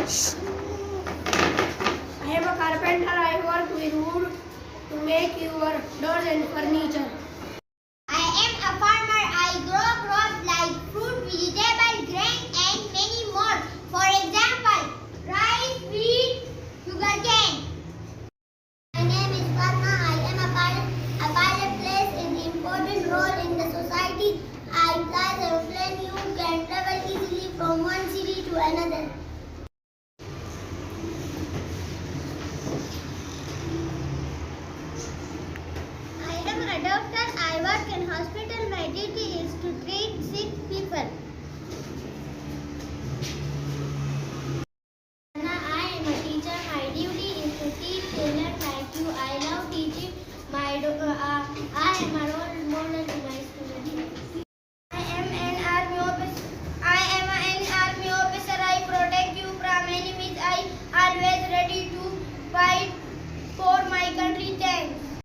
I am a carpenter. I work with wood to make your doors and furniture. I am a farmer. I grow crops like fruit, vegetable, grain and many more. For example, rice, wheat, sugarcane. My name is Padma. I am a pilot plays an important role in the society. I fly the airplane. You can travel easily from one city to another. I am a doctor. I work in hospital. My duty is to treat sick people. I am a teacher. My duty is to teach children like you. I love teaching. I am a role model to my students.